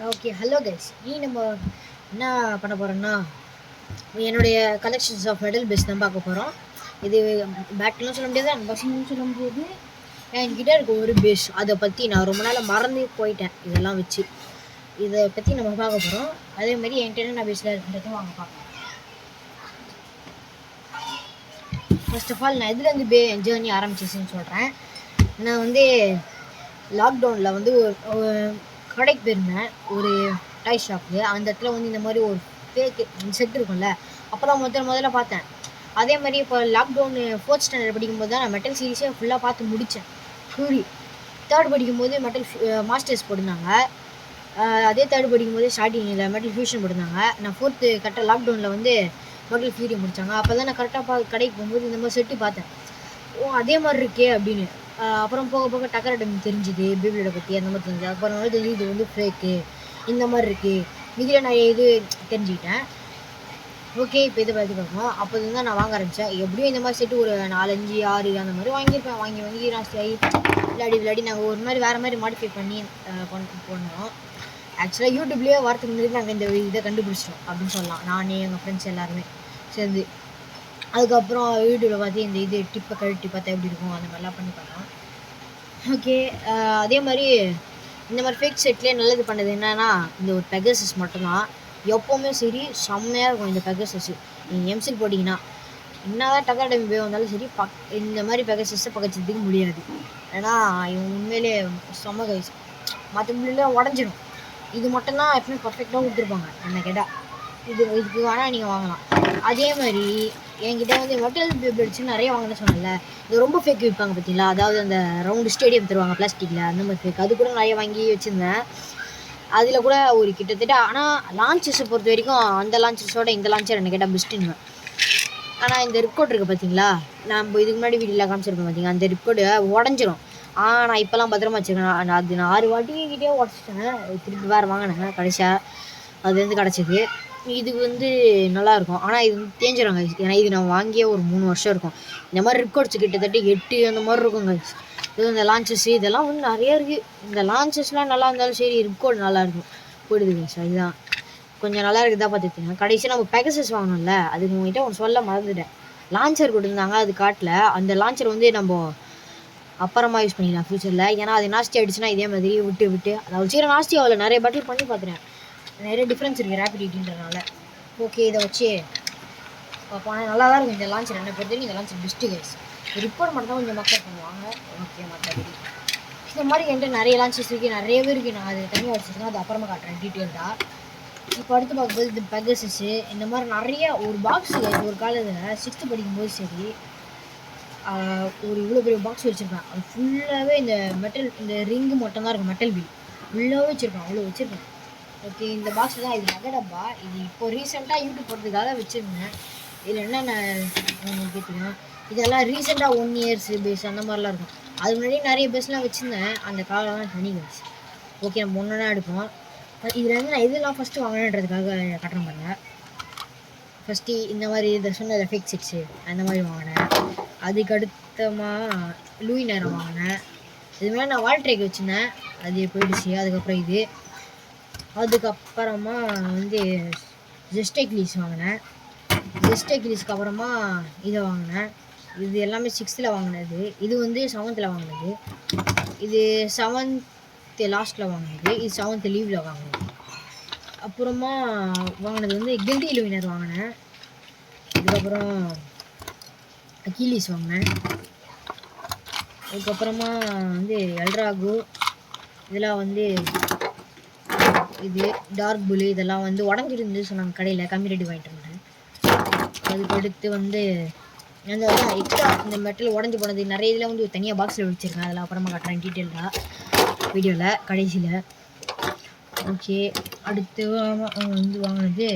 Okay. Hello guys. நம்ம என்ன பண்ண போறோம்னா, என்னுடைய கலெக்ஷன்ஸ் ஆஃப் மெடல் பேஸ் தான் பார்க்க போறோம். இது பேட்லாம் சொல்ல முடியாது, அன்பாக்சிங்னு சொல்ல முடியாது. என்கிட்ட இருக்க ஒரு பேஸ், அதை பற்றி நான் ரொம்ப நாளாக மறந்து போயிட்டேன். இதெல்லாம் வச்சு இதை பற்றி நம்ம பார்க்க போகிறோம். அதே மாதிரி என்கிட்ட என்னென்ன பேஸில் இருக்குன்றதும் வாங்க பார்க்கலாம். ஃபர்ஸ்ட் ஆஃப் ஆல் நான் எதுலேருந்து ஜேர்னி ஆரம்பிச்சிச்சுன்னு சொல்கிறேன். நான் வந்து லாக்டவுனில் வந்து ஒரு கடைக்கு போயிருந்தேன், ஒரு டாய் ஷாப்புக்கு. அந்த இடத்துல வந்து இந்த மாதிரி ஒரு ஃபேக் செட் இருக்கும்ல, அப்போ தான் முதல்ல பார்த்தேன். அதே மாதிரி இப்போ லாக்டவுன் 4th ஸ்டாண்டர்ட் படிக்கும்போது தான் நான் மெட்டல் சீரிஸே ஃபுல்லாக பார்த்து முடித்தேன். சூரி 3rd படிக்கும்போது மெட்டல் மாஸ்டர்ஸ் போட்டிருந்தாங்க. அதே 3rd படிக்கும்போது ஸ்டார்டிங்கில் மெட்டல் ஃபியூஷன் போட்டிருந்தாங்க. நான் 4th கரெக்டாக லாக்டவுனில் வந்து மெட்டல் ஃபியூரி முடித்தாங்க. அப்போ தான் நான் கரெக்டாக கடைக்கு போகும்போது இந்த மாதிரி செட்டு பார்த்தேன். ஓ, அதே மாதிரி இருக்கே அப்படின்னு. அப்புறம் போக போக டக்கர் அடம் தெரிஞ்சுது, பேபியோட பற்றி அந்த மாதிரி தெரிஞ்சு. அப்புறம் வந்து தெரிஞ்சு இது வந்து ஃபேக்கு, இந்த மாதிரி இருக்குது. இதில் நான் இது தெரிஞ்சுக்கிட்டேன். ஓகே, இப்போ இதை பற்றி பார்க்கணும். அப்போ தான் நான் வாங்க ஆரம்பித்தேன். எப்படியும் இந்த மாதிரி செட்டு ஒரு 4, 5, 6 அந்த மாதிரி வாங்கியிருப்பேன். வாங்கி ராசி விளையாடி நாங்கள் ஒரு மாதிரி வேறு மாதிரி மாடிஃபை பண்ணி பண்ணோம். ஆக்சுவலாக யூடியூப்லேயே வாரத்துக்கு முன்னாடி நாங்கள் இந்த இதை கண்டுபிடிச்சிட்டோம் அப்படின்னு சொல்லலாம். நானே எங்கள் ஃப்ரெண்ட்ஸ் எல்லாருமே சேர்ந்து. அதுக்கப்புறம் யூடியூப்பில் பார்த்து இந்த இது டிப்பை கழட்டி பார்த்தா எப்படி இருக்கும், அந்த மாதிரிலாம் பண்ணி பார்த்தோம். ஓகே, அதே மாதிரி இந்த மாதிரி ஃபேக் செட்லேயே நல்லது பண்ணது என்னன்னா, இந்த ஒரு பெகசஸ் மட்டும்தான். எப்போவுமே சரி செம்மையாக இருக்கும் இந்த பெகசஸ். நீங்கள் எம்சில் போட்டிங்கன்னா என்னதான் டக்கர் டைம் போய் வந்தாலும் சரி, இந்த மாதிரி பெகசஸை பக்கச்சதுக்கு முடியாது. ஏன்னா இவன் உண்மையிலே செம்ம கைஸ். மற்ற பிள்ளைலாம் உடஞ்சிடும். இது மட்டும்தான் எப்பவுமே பர்ஃபெக்டாக கொடுத்துருப்பாங்க என்ன கேட்டால். இதுக்கு வேணால் நீங்கள் வாங்கலாம். அதே மாதிரி என்கிட்ட வந்து மெட்டல் பேப்ளேட்ஸ் நிறைய வாங்கின சொன்னல, இது ரொம்ப ஃபேக் விற்பாங்க பார்த்தீங்களா. அதாவது அந்த ரவுண்டு ஸ்டேடியம் தருவாங்க பிளாஸ்டிக்கில், அந்த மாதிரி ஃபேக். அது கூட நிறைய வாங்கி வச்சுருந்தேன். அதில் கூட ஒரு கிட்டத்தட்ட, ஆனால் லான்ச்சஸை பொறுத்த வரைக்கும் அந்த லான்ச்சஸோட இந்த லான்ச்சர் என்ன கேட்டால் பெஸ்ட்டுன்னு. ஆனால் இந்த ரிப்கோட் இருக்குது பார்த்தீங்களா, நம்ம இதுக்கு முன்னாடி வீடியோவில் காமிச்சிருப்பேன் பார்த்தீங்க, அந்த ரிப்கோடு உடஞ்சிரும். நான் இப்போலாம் பத்திரமா வச்சுருக்கேன். அது நான் 6 வாட்டிக்கிட்டே உடச்சிட்டேன். திருப்பி வேறு வாங்கினேன் கடைசியாக, அது வந்து கிடச்சிது. இது வந்து நல்லாயிருக்கும். ஆனால் இது வந்து தேஞ்சிடும் கைஸ். ஏன்னா இது நான் வாங்கியே ஒரு 3 வருஷம் இருக்கும். இந்த மாதிரி ரிப்கோட்ஸ் கிட்டத்தட்ட 8 அந்த மாதிரி இருக்கும் கைஸ். இது இந்த லான்ச்சஸ் இதெல்லாம் வந்து நிறைய இருக்குது. இந்த லான்ச்சஸ்லாம் நல்லா இருந்தாலும் சரி, ரிப்கோட் நல்லாயிருக்கும். போயிடுது கைஸ். அதுதான் கொஞ்சம் நல்லா இருக்குதா பார்த்துட்டேன். கடைசி நம்ம பெகசஸ் வாங்கணும்ல, அதுக்கு உங்கள்கிட்ட ஒன்று சொல்ல மறந்துட்டேன். லான்ச்சர் கொடுத்துருந்தாங்க, அது காட்டல. அந்த லான்ச்சர் வந்து நம்ம அப்புறமா யூஸ் பண்ணிக்கலாம் ஃப்யூச்சரில். ஏன்னா அது நாஸ்டி ஆகிடுச்சுன்னா இதே மாதிரி விட்டு அதை வச்சுக்கிற நாஸ்டி ஆகல. நிறைய பட்டில் பண்ணி பார்க்குறேன், நிறைய டிஃப்ரென்ஸ் இருக்குது ரேபிடிட்டின்றனால. ஓகே, இதை வச்சு பார்ப்போம். நல்லா தான் இருக்கும் இந்த லான்ச்சர். என்ன பொறுத்தவரைக்கும் இந்த லான்ச்சர் பெஸ்ட்டு கைஸ். ரிப்போர்ட் மட்டும் தான் கொஞ்சம் மக்கள் பண்ணுவாங்க. ஓகே, மற்றபடி இந்த மாதிரி என்கிட்ட நிறைய லான்ச்சஸ் இருக்குது, நிறையவே இருக்குது. நான் அது தனியாக வச்சுருக்கேன், அது அப்புறமா காட்டுறேன் டீட்டெயில்டாக. இப்போ அடுத்து பார்க்கும்போது இந்த பெகசஸ்ஸு இந்த மாதிரி நிறைய ஒரு பாக்ஸு. ஒரு காலத்தில் 6th படிக்கும்போது சரி, ஒரு இவ்வளோ பெரிய பாக்ஸ் வச்சுருப்பேன். அது ஃபுல்லாகவே இந்த மெட்டல், இந்த ரிங்கு மட்டும்தான் இருக்கும், மெட்டல் வீல் ஃபுல்லாகவே வச்சுருப்பேன். அவ்வளோ வச்சுருப்பேன். ஓகே, இந்த பாக்ஸ் தான். இது நகை டப்பா. இது இப்போ ரீசெண்டாக யூடியூப் போடுறதுக்காக வச்சுருந்தேன். இதில் என்னென்ன உங்களுக்கு தெரியும், இதெல்லாம் ரீசெண்டாக 1 years பேஸ் அந்த மாதிரிலாம் இருக்கும். அது முன்னாடி நிறைய பேஸ்லாம் வச்சுருந்தேன். அந்த காலம்லாம் தனி பேஸ். ஓகே, நம்ம ஒன்றா எடுப்போம். இதில் வந்து நான் இதெல்லாம் ஃபஸ்ட்டு வாங்கினேன்றதுக்காக கட்டணம் பண்ணேன். ஃபஸ்ட்டு இந்த மாதிரி இதை சொன்ன ஃபேக் செட்ஸு அந்த மாதிரி வாங்கினேன். அதுக்கடுத்தமாக லூயி நேரம் வாங்கினேன். இது மாதிரி நான் வால்ட்ரேக் வச்சுருந்தேன், அது போயிடுச்சு. அதுக்கப்புறமா வந்து ஜெஸ்டெக்லீஸ் வாங்கினேன். ஜெஸ்டெக்லீஸ்க்கு அப்புறமா இதை வாங்கினேன். இது எல்லாமே 6th வாங்கினது. இது வந்து 7th வாங்கினது. இது 7th லாஸ்ட்டில் வாங்கினது. இது 7th லீவில் வாங்கினது. அப்புறமா வாங்கினது வந்து கில்டி லூயினர் வாங்கினேன். அதுக்கப்புறம் அகிலீஸ் வாங்கினேன். அதுக்கப்புறமா வந்து எல்ட்ராகோ. இதெல்லாம் வந்து இது டார்க் புலு. இதெல்லாம் வந்து உடஞ்சிருந்து சொன்னாங்க கடையில், கம்மி ரேட்டு வாங்கிட்டு இருந்தேன். அதுக்கடுத்து வந்து அந்த எக்ஸ்ட்ரா இந்த மெட்டல் உடஞ்சி போனது நிறைய இதில் வந்து தனியாக பாக்ஸில் வச்சுருக்கேன். அதெல்லாம் அப்புறமா காட்டுறேன் டீட்டெயிலாக வீடியோவில் கடைசியில். ஓகே, அடுத்து வந்து வாங்கினது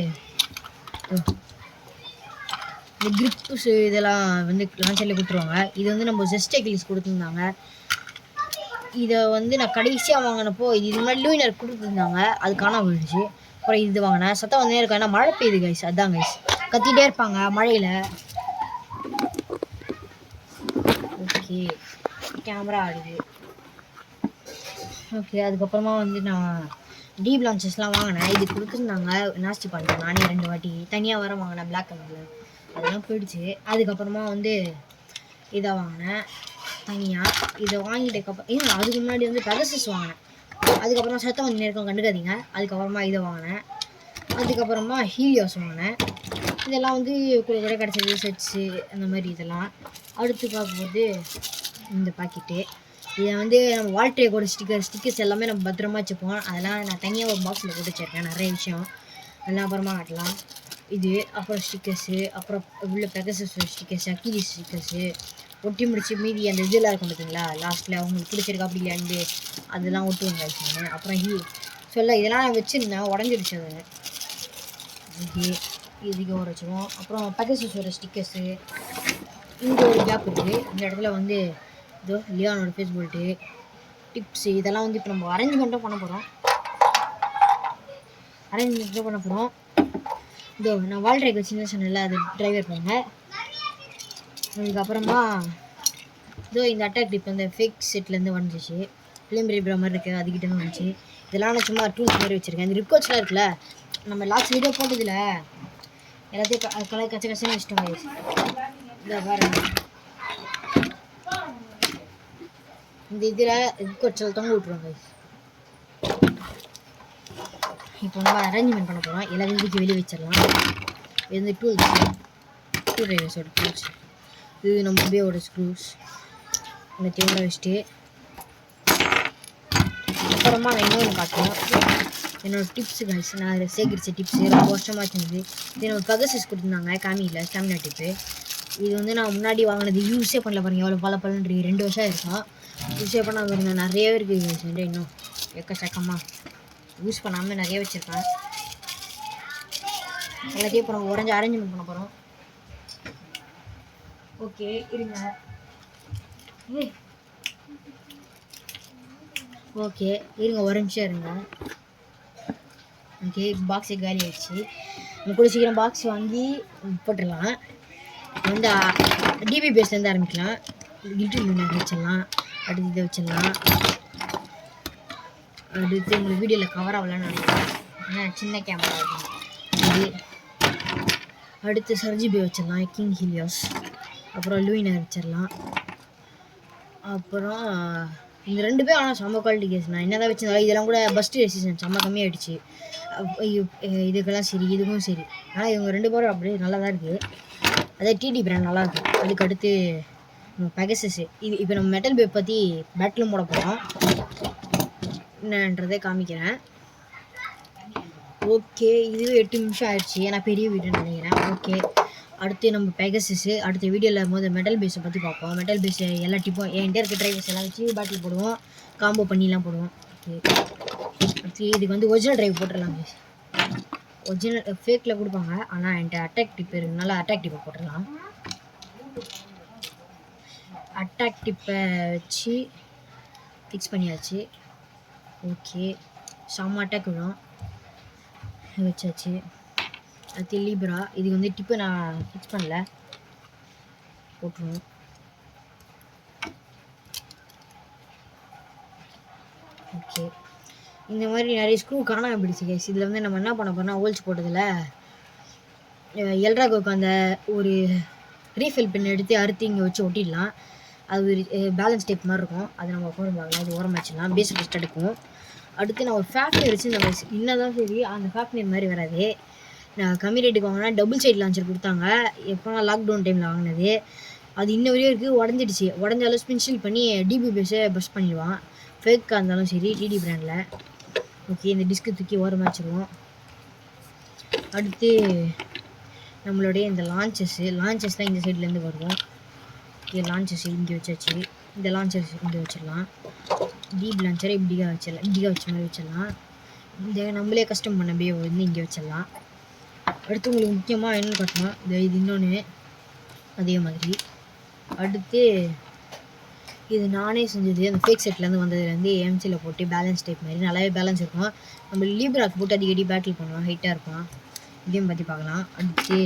இந்த கிரிப்ஸு. இதெல்லாம் வந்து லான்ச்சரில் கொடுத்துருவாங்க. இது வந்து நம்ம ஜெஸ்டெக்லீஸ் கொடுத்துருந்தாங்க. இதை வந்து நான் கடைசியாக வாங்கினப்போ இது முன்னாடி லூயினர் கொடுத்துருந்தாங்க, அது காணாம போயிடுச்சு. அப்புறம் இது வாங்கினேன். சத்தம் வந்து இருக்கும், ஏன்னா மழை பெய்யுது கைஸ். அதுதான் கைஸ், கத்திகிட்டே இருப்பாங்க மழையில். ஓகே, கேமரா ஆடுது. ஓகே, அதுக்கப்புறமா வந்து நான் டீப் லான்ச்சஸ்லாம் வாங்கினேன். இது கொடுத்துருந்தாங்க, நாஸ்தி பண்ணிட்டேன் நானே 2 வாட்டி. தனியாக வர வாங்கினேன் பிளாக் கலரில், அதெல்லாம் போயிடுச்சு. அதுக்கப்புறமா வந்து இதை வாங்கினேன் தனியாக. இதை வாங்கிட்டதுக்கப்புறம் அதுக்கு முன்னாடி வந்து பெகசஸ் வாங்கினேன். அதுக்கப்புறமா சத்தம் வந்து நேரம் கண்டுக்காதீங்க. அதுக்கப்புறமா இதை வாங்கினேன். அதுக்கப்புறமா ஹீலியோஸ் வாங்கினேன். இதெல்லாம் வந்து கூட கிடச்சது செட்ஸு அந்த மாதிரி இதெல்லாம். அடுத்து பார்க்கும்போது இந்த பாக்கெட்டு, இதை வந்து நம்ம வால்ட்ரேக்கோட ஸ்டிக்கர்ஸ் எல்லாமே நம்ம பத்திரமா வச்சுப்போம். அதெல்லாம் நான் தனியாக ஒரு பாக்ஸில் போட்டு வச்சுருக்கேன், நிறைய விஷயம். அதெல்லாம் அப்புறமா காட்டலாம். இது அப்புறம் ஸ்டிக்கர்ஸு, அப்புறம் உள்ள பெகசஸ் ஸ்டிக்கர்ஸு, அக்கிலிஸ் ஸ்டிக்கர்ஸு ஒட்டி முடிச்சு மீதி அந்த இதெல்லாம் இருக்கும் பார்த்தீங்களா, லாஸ்ட்டில் அவங்களுக்கு பிடிச்சிருக்கா அப்படி இல்லையாண்டு அதெல்லாம் ஒட்டுவாங்க நான். அப்புறம் இதெல்லாம் நான் வச்சுருந்தேன், உடஞ்சிடுச்சு அது. இதுக்கு ஒரு வச்சுருவோம். அப்புறம் பெகசஸோட ஸ்டிக்கர்ஸு. இங்கே ஒரு கேப் இருக்குது, இந்த இடத்துல வந்து இதோ லியானோட ஃபேஸ் போல்ட்டு டிப்ஸு இதெல்லாம் வந்து இப்போ நம்ம அரேஞ்ச்மெண்ட்டும் பண்ண போகிறோம். இதோ நான் வால்ட்ரேக் வச்சுன்னு சொன்னேன்ல, அது டிரைவர் பண்ணுங்க. அதுக்கப்புறமா இதோ இந்த அட்டாக் டிப் இந்த ஃபேக் செட்லேருந்து வந்துச்சு, ஃபிலிம் ரீப்ரா மாதிரி இருக்குது, அதுக்கிட்டேருந்து வந்துச்சு. இதெல்லாம் நான் சும்மா டூல்ஸ் மாதிரி வச்சுருக்கேன். இந்த ரிப்கோட்ஸ்லாம் இருக்குல்ல, நம்ம லாஸ்ட் வீடியோ போட்டதில்ல, எல்லாத்தையும் கலர் கச்சன்னு வச்சுட்டோம். இந்த பாருங்க, இந்த இதில் ரிப்கோட்ஸில் தொங்க விட்ருவாங்க. இப்போ நம்ம அரேஞ்ச்மெண்ட் பண்ண போகிறோம். எல்லா வீட்டுக்கு வெளியே வச்சிடலாம். இது வந்து டூல்ஸ், ஸ்க்ரூ ட்ரைவர்ஸோட டூல்ஸ். இது நம்ம பேயோட ஸ்க்ரூஸ் இந்த தேவை வச்சுட்டு, அப்புறமா நான் இன்னொன்று காட்டுவோம். என்னோடய டிப்ஸு கைஸ், நான் அதில் சேகரித்த டிப்ஸு ரொம்ப வருஷமாக வச்சுருந்தது. இது என்னோட பெகசஸ் கொடுத்துருந்தாங்க காமியில், ஸ்டாமினா டிப்பு. இது வந்து நான் முன்னாடி வாங்கினது, யூஸே பண்ணல பாருங்கள், எவ்வளோ பலன்னு 2 வருஷம் இருக்கும். யூஸே பண்ணாமல் இருந்தேன், நிறையவே இருக்குது கைஸ். இன்னும் எக்கச்சக்கமாக யூஸ் பண்ணாமல் நிறைய வச்சுருக்கேன். எல்லாத்தையும் இப்போ நம்ம உடஞ்சி அரேஞ்ச்மெண்ட் பண்ண போகிறோம். ஓகே இருங்க, ஒரு நிமிஷம் இருங்க. ஓகே, பாக்ஸு காலி ஆகிடுச்சு. நம்ம கூட சீக்கிரம் பாக்ஸ் வாங்கி போட்டுடலாம். வந்து டிபி பேஸ்லேருந்து ஆரம்பிக்கலாம். லிட்டில் மினர் வச்சிடலாம், அடுத்து இதை வச்சிடலாம். அடுத்து உங்களுக்கு வீடியோவில் கவர் ஆகலான்னு நினைக்கிறேன், ஏன்னா சின்ன கேமரா இருக்கும். இது அடுத்து சர்ஜிபே வச்சிடலாம், கிங் ஹீலியோஸ். அப்புறம் லூயினர் வச்சிடலாம். அப்புறம் இந்த 2 பேர் ஆனால் செம்ம குவாலிட்டி கேஸ். நான் என்ன தான் வச்சிருந்தாலும் இதெல்லாம் கூட பஸ்ட் ரெசிஸ்டன்ஸ் செம்ம கம்மியாகிடுச்சு. இதுக்கெல்லாம் சரி, இதுக்கும் சரி. ஆனால் இவங்க 2 பேரும் அப்படியே நல்லா தான் இருக்குது. அதே டிடி பிராண்ட் நல்லாயிருக்கு. அதுக்கு அடுத்து பெகசஸ். இது இப்போ நம்ம மெட்டல் பே பற்றி பேட்டிலும் போட போகிறோம், என்னன்றதை காமிக்கிறேன். ஓகே, இதுவே 8 நிமிஷம் ஆயிடுச்சு, ஏன்னா பெரிய வீடியோன்னு நினைக்கிறேன். ஓகே, அடுத்து நம்ம பெகசஸ்ஸு அடுத்த வீடியோவில் போது மெட்டல் பேஸை பற்றி பார்ப்போம். மெட்டல் பேஸ் எல்லா டிப்பும் என்கிட்ட இருக்க ட்ரைவர்ஸ் எல்லாம் வச்சு பேட்டில் போடுவோம், காம்போ பண்ணிலாம் போடுவோம். ஓகே, அடுத்து இதுக்கு வந்து ஒரிஜினல் ட்ரைவ் போட்டுடலாம். ஒரிஜினல் ஃபேக்கில் கொடுப்பாங்க, ஆனால் என்கிட்ட அட்டாக் டிப் இருக்குனால அட்டாக் டிப்பை போட்டுடலாம். அட்டாக் டிப்பை வச்சு ஃபிக்ஸ் பண்ணியாச்சு. ஓகே, செம்ம அட்டாக் விடும், வச்சாச்சு. அடுத்து லீப்ரா, இதுக்கு வந்து டிப்பை நான் ஃபிக்ஸ் பண்ணல, போட்டுருவோம். ஓகே, இந்த மாதிரி நிறைய ஸ்க்ரூ காணாமல் போயிடுச்சு கேஸ். இதில் வந்து நம்ம என்ன பண்ண போகிறோம்னா, ஹோல்ஸ் போட்டதில் எல்ட்ராகோக்கு அந்த ஒரு ரீஃபில் பின் எடுத்து அறுத்து இங்கே வச்சு ஒட்டிடலாம். அது ஒரு பேலன்ஸ் டேப் மாதிரி இருக்கும், அதை நம்ம போட பார்க்கலாம். இது ஓரம் வச்சிடலாம், பேஸ் ஃபஸ்ட் எடுக்கும். அடுத்து நான் ஒரு ஃபேக்ட்ரி வச்சு இந்த வயசு இன்னதான் சரி, அந்த ஃபேக்ட்ரி மாதிரி வராது. நான் கம்மி ரேட்டுக்கு வாங்கினா டபுள் சைட் லான்ச்சர் கொடுத்தாங்க, எப்போ நான் லாக்டவுன் டைமில் வாங்கினது. அது இன்ன வரையும் இருக்குது, உடஞ்சிடுச்சு. உடஞ்சாலும் ஸ்பின்ஷில் பண்ணி டிபி பேஸை பஸ் பண்ணிடுவான், ஃபேக்காக இருந்தாலும் சரி டிடி பிராண்டில். ஓகே, இந்த டிஸ்க்கு தூக்கி ஓரமாக வச்சுருவோம். அடுத்து நம்மளுடைய இந்த லான்ச்சஸ்லாம் இந்த சைட்லேருந்து வருவோம். ஓகே, லான்ச்சஸ் இங்கே வச்சாச்சு. இந்த லான்ச்சர்ஸ் இங்கே வச்சிடலாம். டீப் லான்ச்சரை இப்படியா வச்சிடலாம், இப்படியா வச்ச மாதிரி வச்சிடலாம். இந்த நம்மளே கஸ்டம் பண்ண பே வந்து இங்கே வச்சிடலாம். அடுத்து உங்களுக்கு முக்கியமாக என்னென்னு காட்டணும், இது இன்னொன்று அதே மாதிரி. அடுத்து இது நானே செஞ்சது, அந்த ஃபேக் செட்லேருந்து வந்ததுலேருந்து எம்சியில் போட்டு பேலன்ஸ் டைப் மாதிரி நல்லாவே பேலன்ஸ் இருக்கும். நம்ம லீப்ராக்கு போட்டு அடிக்கடி பேட்டில் பண்ணலாம், ஹைட்டாக இருக்கும். இதையும் பற்றி பார்க்கலாம். அடுத்து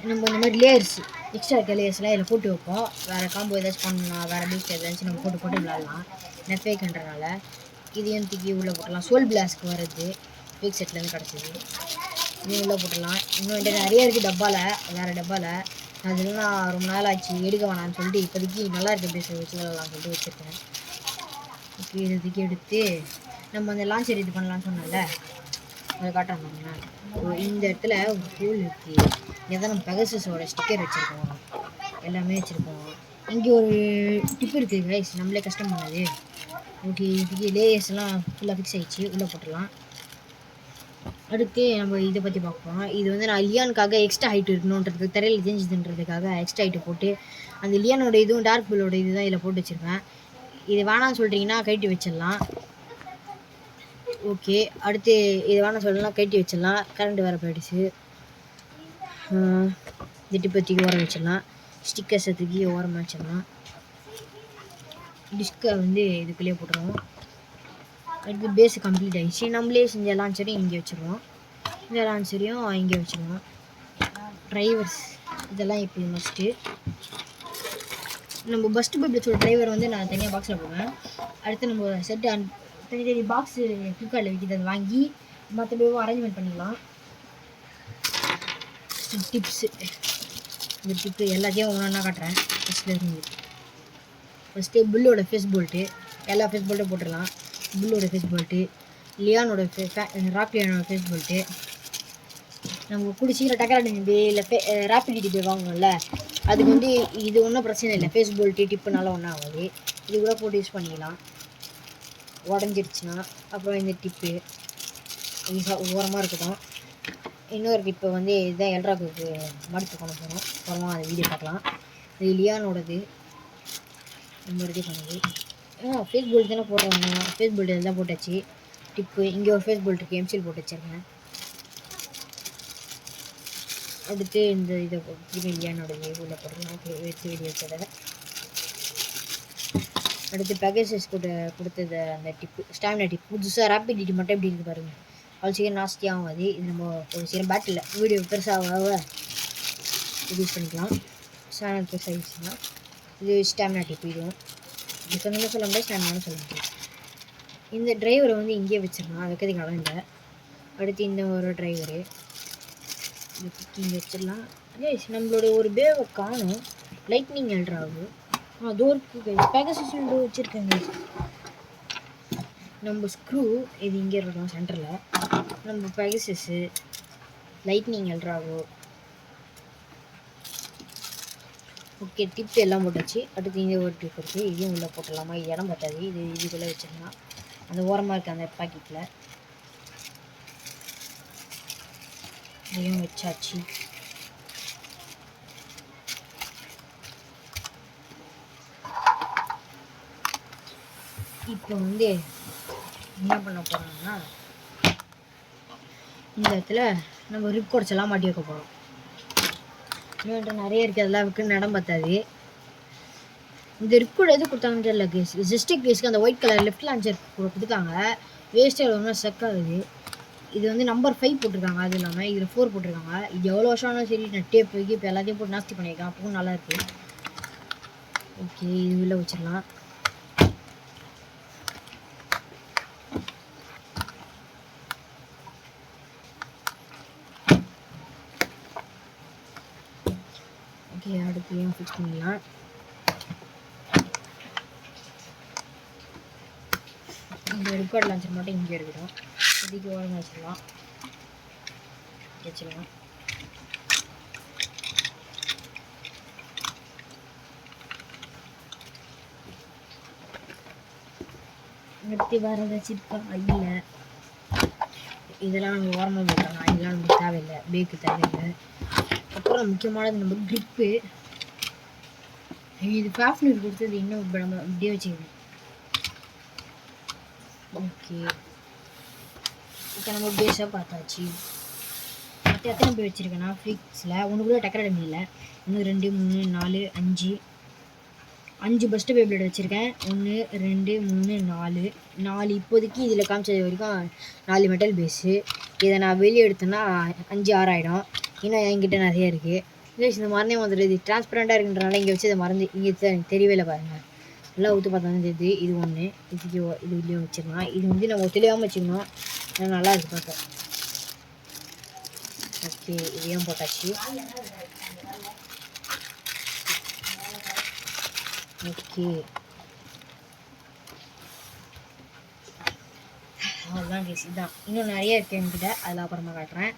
நம்ம இந்த மாதிரி லேயர்ஸ் எக்ஸ்ட்ரா இருக்க லேயர்ஸ்லாம் இதில் போட்டு வைப்போம். வேறு காம்போ ஏதாச்சும் பண்ணலாம், வேறு பீச் ஏதாச்சும் நம்ம போட்டு விளாட்லாம். நெட்ஃபேக்குன்றனால இதையும் தூக்கி உள்ளே போட்டுடலாம். சோல் பிளாஸ்க்கு வருது பீக் செட்லேருந்து கிடச்சிது. இதையும் உள்ளே போட்டுடலாம். இன்னும் என்கிட்ட நிறைய இருக்குது டப்பாவில், வேறு டப்பாவில். அதெல்லாம் ரொம்ப நாள் ஆச்சு எடுக்க வேணான்னு சொல்லிட்டு இப்போதைக்கு நல்லா இருக்க பேச வச்சு விளாட்லான்னு சொல்லிட்டு வச்சுருக்கேன். ஓகே, இதுக்கு எடுத்து நம்ம அந்த லான்ச்சர் இது பண்ணலான்னு சொன்னோம்ல, அதை காட்டுறாங்க. இந்த இடத்துல ஒரு ஹோல் இருக்குது. இங்கே தான் நம்ம பெகசஸோட ஸ்டிக்கர் வச்சுருக்கோம், எல்லாமே வச்சுருக்கோம். இங்கே ஒரு டிப் இருக்குது கைஸ், நம்மளே கஷ்டம் பண்ணது. ஓகே, இதுக்கு லேயர்ஸ்லாம் ஃபுல்லாக ஃபிக்ஸ் ஆகிடுச்சு, உள்ளே போட்டுடலாம். அடுத்து நம்ம இதை பற்றி பார்ப்போம். இது வந்து நான் லியானுக்காக எக்ஸ்ட்ரா ஹைட் இருக்கணுன்றதுக்கு தரையில் தெரிஞ்சுதுன்றதுக்காக எக்ஸ்ட்ரா ஹைட்டு போட்டு அந்த லியானோட இதுவும் டார்க் பில்லோட இது தான் இதில் போட்டு வச்சுருக்கேன். இது வேணான்னு சொல்கிறீங்கன்னா கழட்டி வச்சிடலாம். ஓகே, அடுத்து இது வேணாம் சொல்லலாம், கழட்டி வச்சிடலாம். கரண்ட் வேறு போயிடுச்சு. திட்டு பற்றிக்கு ஓரம் வச்சிடலாம். ஸ்டிக்கர்ஸை தூக்கி ஓரமாக வச்சிடலாம். டிஸ்கை வந்து இதுக்குள்ளேயே போட்டுருவோம். அடுத்து பேஸு கம்ப்ளீட் ஆகிடுச்சு. நம்மளே செஞ்ச லான்ச்சரையும் இங்கே வச்சுருவோம். இந்த லான்ச்சரையும் இங்கே வச்சுருவோம். ட்ரைவர்ஸ் இதெல்லாம் இப்போ மஸ்ட்டு. நம்ம பஸ்ட்டு பப்ளிக்ஸோட ட்ரைவர் வந்து நான் தனியாக பாக்ஸில் போடுவேன். அடுத்து நம்ம செட்டு தனி பாக்ஸு ஃப்ளிப்கார்ட்டில் விற்கிது, அதை வாங்கி மற்றபடி அரேஞ்ச்மெண்ட் பண்ணிக்கலாம். டிப்ஸு, இந்த டிப்பு எல்லாத்தையும் ஒன்றா காட்டுறேன். ஃபஸ்ட்டில் இருந்து ஃபஸ்ட்டு புல்லோட ஃபேஸ் போல்ட்டு, எல்லா ஃபேஸ் போல்ட்டும் போட்டுடலாம். புல்லோட ஃபேஸ் போல்ட்டு, லியானோட ராக் லியானோட ஃபேஸ் போல்ட்டு. நம்ம கூட சீக்கிரம் டக்கராடி பே இல்லை ரேப்பிடிட்டி பே வாங்கணும்ல, அதுக்கு வந்து இது ஒன்றும் பிரச்சனை இல்லை. ஃபேஸ் போல்ட்டு டிப்புனால ஒன்றும் ஆகாது. இது கூட போட்டு யூஸ் பண்ணிக்கலாம் உடஞ்சிருச்சுன்னா. அப்புறம் இந்த டிப்பு ஓரமாக இருக்கட்டும். இன்னொரு டிப்பு வந்து இதுதான் எல்ட்ராக்கு மடுத்து கொண்டு போகணும். அப்புறமா அதை வீடியோ பார்க்கலாம். இது லியானோடது நம்ம ரெடி பண்ணுது. ஃபேஸ் போல்ட் தானே போடுறாங்க, ஃபேஸ் போல்ட் எல்லாம் போட்டாச்சு. டிப்பு இங்கே ஒரு ஃபேஸ் போல்ட் இருக்குது, எம்சில் போட்டு வச்சுருக்கேன். அடுத்து இந்த இதை திரும்பி லியானோடது உள்ள போடலாம், வச்சு வீடியோ வச்சதை. அடுத்து பெகசஸ் கூட கொடுத்தது அந்த டிப்பு, ஸ்டாமினா டிப் புதுசாக ரேப்பிடிட்டி மட்டும் எப்படி இருக்குது பாருங்கள். அவ்வளோ சீக்கிரம் நாஸ்தியாகும் அது. இது நம்ம ஒரு சீக்கிரம் பேட்டில் வீடியோ பெருசாக யூஸ் பண்ணிக்கலாம். சேனல் பெருசாகிடுச்சுன்னா இது ஸ்டாமினா டிப். இதுவும் டிஃபரெண்டாக சொல்ல முடியாது, ஸ்டாமினான்னு சொல்ல முடியாது. இந்த டிரைவரை வந்து இங்கேயே வச்சிடலாம், வைக்கிறதுக்கு இடம் இல்லை. அடுத்து இந்த ஒரு டிரைவரு இங்கே வச்சிடலாம். நம்மளோட ஒரு பேவை காணும், லைட்னிங் எல்ட்ராகு அதோ இருக்குது. பெகசஸ் வச்சுருக்கேங்க. நம்ம ஸ்க்ரூ இது இங்கே இருக்கணும் சென்டரில். நம்ம பெகசஸ்ஸு லைட்னிங் எல்ட்ராகோ. ஓகே, டிப் எல்லாம் போட்டாச்சு. அடுத்து இங்கே ஒரு டிப் இருக்குது, இதையும் உள்ளே போட்டுடலாமா? இடம் பார்த்தாது, இது இதுக்குள்ளே வச்சிடலாம். அந்த ஓரமாக இருக்குது அந்த பாக்கெட்டில், இதையும் வச்சாச்சு. இப்போ வந்து என்ன பண்ண போகிறோம்னா, இந்த இடத்துல நம்ம ரிப் கோட்ஸ் எல்லாம் மாட்டி வைக்க போகிறோம். இன்னும் நிறைய இருக்குது, அதெல்லாம் இருக்குன்னு இடம் பார்த்தாது. இந்த ரிப் கோட் எது கொடுத்தாங்கன்னு தெரியல கேஸ். ஜெஸ்டிக் கேஸ்க்கு அந்த ஒயிட் கலர் லெஃப்ட் லான்ச்சர் கொடுத்தாங்க. வேஸ்ட்டாக ரொம்ப ஸ்ட்ரக் ஆகுது. இது வந்து நம்பர் 5 போட்டிருக்காங்க, அது இல்லாமல் இதில் 4 போட்டிருக்காங்க. இது எவ்வளோ வருஷம் ஆனாலும் சரி, நான் டேப் வைக்கி இப்போ எல்லாத்தையும் போட்டு நாஸ்தி பண்ணியிருக்கேன். அப்பவும் நல்லா இருக்குது. ஓகே, இது உள்ளே வச்சிடலாம். ஓகே, அடுத்து ஏன் ஃபிக்ஸ் பண்ணிடலாம். இந்த ரிக்கார்ட் லான்ச்சர் மட்டும் இங்கே இருக்கட்டும். இதுக்கு ஓரமாக வச்சிடலாம். அடுத்து வேறு ஏதாச்சும் இருக்கா? இல்லை, இதெல்லாம் நம்ம ஓரமாக போட்டலாம். இதெல்லாம் நமக்கு தேவையில்லை, பேக்கு தேவையில்லை. அப்புறம் முக்கியமானது நம்ம க்ரிப்பு. இது ஃபேஃப்னர் கொடுத்தது இன்னும் இப்போ நம்ம இப்படியே வச்சுக்கணும். ஓகே, இப்போ நம்ம பேஸாக பார்த்தாச்சு. மற்ற எத்தனை பேர் வச்சுருக்கேன்னா ஃபிக்ஸில் ஒன்று கூட டக்கரடமி இல்லை. 1 2 3 4 5 பஸ்ட்டு பேப்ளேட் வச்சுருக்கேன். 1 2 3 4 இப்போதைக்கு இதில் காமிச்சது வரைக்கும் 4 மெட்டல் பேஸு. இதை நான் வெளியே எடுத்தேன்னா 5 6 ஆகிடும். இன்னும் என்கிட்ட நிறைய இருக்குது. இந்த மருந்தே வந்துடுது. இது டிரான்ஸ்பரண்டாக இருக்குன்றனால இங்கே வச்சு இதை மறந்து இங்கே எனக்கு தெரியவே இல்லை பாருங்கள். நல்லா ஊற்றி பார்த்தா தான் தெரியுது. இது ஒன்று இது இதுலேயும் வச்சிடலாம். இது வந்து நம்ம தெளிவாமல் வச்சுக்கணும். நல்லா இருக்குது பார்க்க. ஓகே இதையும் போட்டாச்சு. ஓகே அவ்வளோதான் கேஸ். இதுதான் இன்னும் நிறைய இருக்குது என்கிட்ட. அதில் அப்புறமா காட்டுறேன்.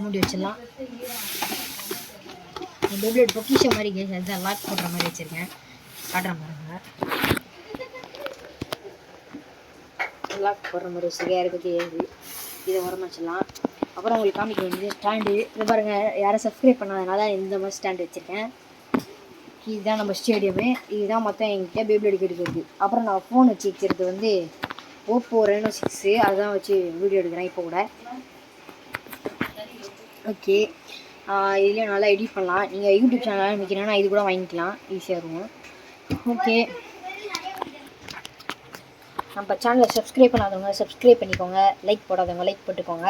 மூடி வச்சிடலாம். பேப்ளேட் பொக்கிஷம் மாதிரி கேஸ். அதுதான் லாக் போடுற மாதிரி வச்சுருக்கேன். காட்டுறேன் பாருங்க. லாக் போடுற மாதிரி வச்சுருக்கேன். யாரை பற்றி ஏது இதை உரமா வச்சிடலாம். அப்புறம் உங்களுக்கு காமிக்க வேண்டியது ஸ்டாண்டு. இது பாருங்கள், யாரும் சப்ஸ்கிரைப் பண்ணாதனால இந்த மாதிரி ஸ்டாண்டு வச்சுருக்கேன். இதுதான் நம்ம ஸ்டேடியமு. இதுதான் மொத்தம் என்கிட்ட பேப்ளேட் எடுக்கிறது. அப்புறம் நான் ஃபோன் வச்சு வச்சுருது வந்து ஓப்போ ரெனோ 6. அதுதான் வச்சு வீடியோ எடுக்கிறேன் இப்போ கூட. ஓகே இதுலேயும் நல்லா எடிட் பண்ணலாம். நீங்கள் யூடியூப் சேனல் ஆரம்பிக்கிறேன்னா இது கூட வாங்கிக்கலாம், ஈஸியாக இருக்கும். ஓகே நம்ம சேனலை சப்ஸ்கிரைப் பண்ணாதவங்க சப்ஸ்கிரைப் பண்ணிக்கோங்க. லைக் போடாதவங்க லைக் போட்டுக்கோங்க.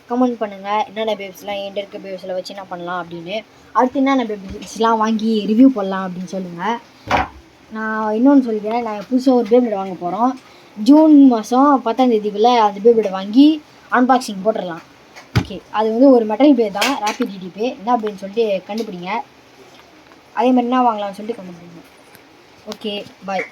கமெண்ட் பண்ணுங்கள் என்னென்ன பேப்ஸ்லாம் என்கிட்ட இருக்க பேப்ஸில் வச்சு என்ன பண்ணலாம் அப்படின்னு. அடுத்து என்னென்ன பேப்ஸ்லாம் வாங்கி ரிவ்யூ பண்ணலாம் அப்படின்னு சொல்லுங்கள். நான் இன்னொன்று சொல்லிக்கிறேன். நான் புதுசாக ஒரு பேப்ளேட் வாங்க போகிறோம். ஜூன் மாதம் 10ஆம் தேதிக்குள்ளே அந்த பேப்ளேட் வாங்கி அன்பாக்சிங் போட்டுடலாம். ஓகே அது வந்து ஒரு மெட்டல் பே தான், ரேபிட் டிடிபே. என்ன அப்படின்னு சொல்லிட்டு கண்டுபிடிங்க. அதே மாதிரி என்ன வாங்கலாம்னு சொல்லிட்டு கண்டுபிடிங்க. Okay bye.